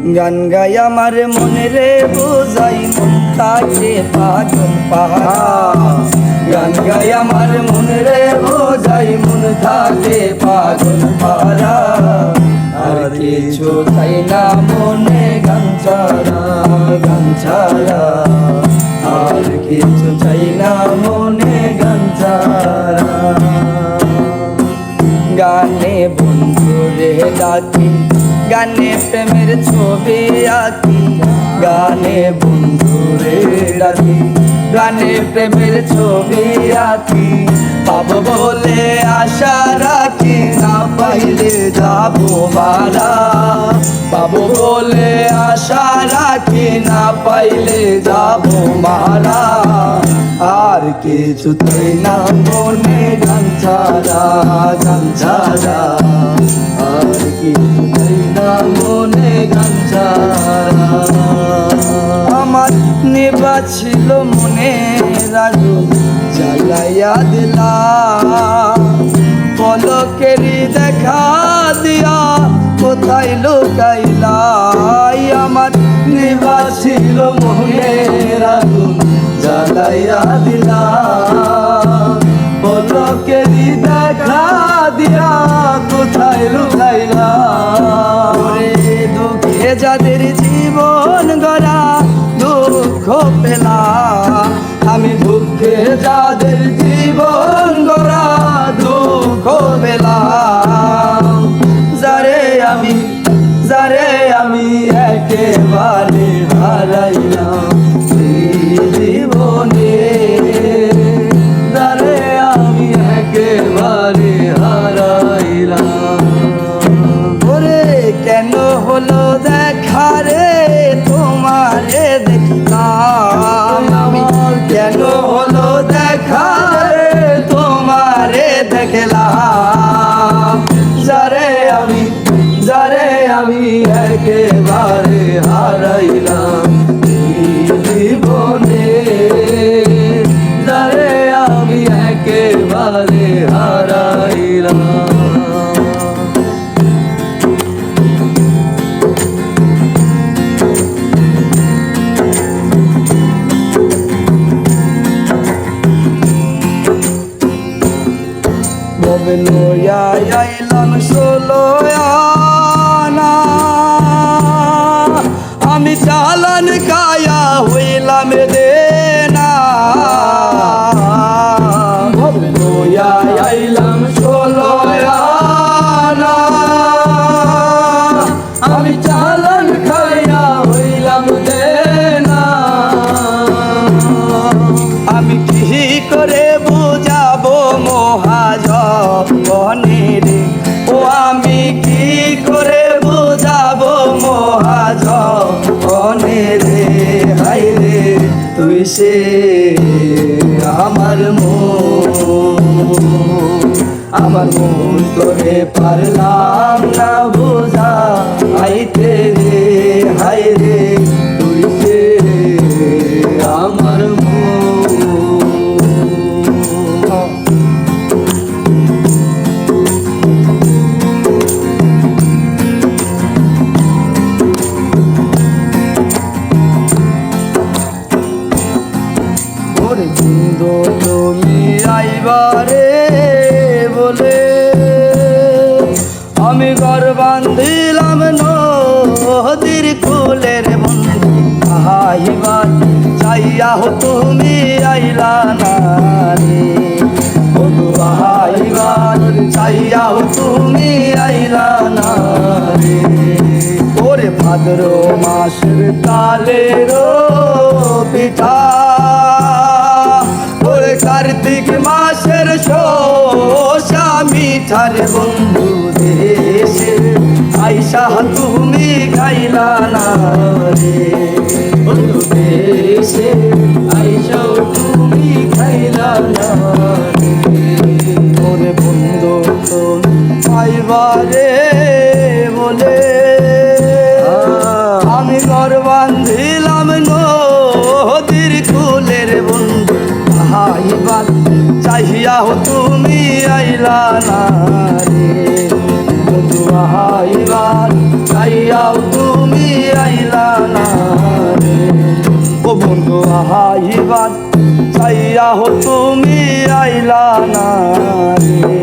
গান গাই আমার মনে রে বোঝাই মন থাকে পাগল পাহারা গান গাই আমার মনে রে বোঝাই মন থাকে পাগল পাহারা আর কিছু চাই না মনে গান ছাড়া আর কিছু চাই না মনে গান ছাড়া গানে বন্ধুরে ডাকি গানে প্রেমের ছবি আঁকি গানে বন্ধুরে ডাকি গানে প্রেমের ছবি আঁকি পাবো বলে আশা রাখি না পাইলে যাবো মারা পাবো বলে আশা রাখি না পাইলে যাবো মারা আর কিছুতেই না মনে গান ছাড়া আর কিছুতেই না মনে গান ছাড়া আমার নিবা ছিল মনে রাজু জ্বালাইয়া দিলা পলকেরই দেখা দিয়া কোথায় লুকাইলা আমার নিবা ছিল মনে রাজু জ্বালাইয়া দিলা পলকেরই দেখা দিয়া কোথায় লুকাইলা দুঃখে যাদের জীবন গড়া দুঃখ পেলা আমি দুঃখে যাদের জীবন গড়া দুঃখ পেলা যারে আমি একেবারে হারাইলাম জীবনে যারে আমি একেবারে হারাইলাম ওরে কেন হলো দেখা রে তোমারে দেখলাম আমি কেন হলো দেখা রে তোমারে দেখলাম যারে আমি একেবারে হারাইলাম জীবনে যারে আমি একেবারে হারাইলাম লইয়া আইলাম ষোলোয়ানা আমি চালান কায়া হইলাম দেনা লইয়া আইলাম ষোলোয়ানা আমি চালান খাইয়া হইলাম দেনা আমি কি করে বুঝাবো মহাজনে রে ও আমি কি করে বুঝাবো মহাজনে রে হাই রে তুই সে আমার মন করে পারলাম না বোঝা আইতে রে হাই রে তুই সে আমার বন্ধু তুমি আইবারে বলে আমি ঘর বান্ধিলাম নদীর কুলের বন্ধু আইবার চাইয়া তুমি আইলা না রে বন্ধু আইবার চাইয়া তুমি আইলা না রে ওরে ভাদ্র মাসের কালের পিঠা কার্তিক মাসের শোষা মিঠার বন্ধু দেশে আইসা তুমি খাইলা না রে বন্ধু দেশে আইসা তুমি খাইলা না রে ওরে বন্ধু তুমি আইবারে বলে আমি ঘর বান্ধিলাম নদীর কুলের বন্ধু আইবার চাহিয়া তুমি আইলা না রে বন্ধু আইবার চাইয়াও তুমি আইলা না রে। ও বন্ধু আইবার চাইয়াও তুমি আইলা না রে।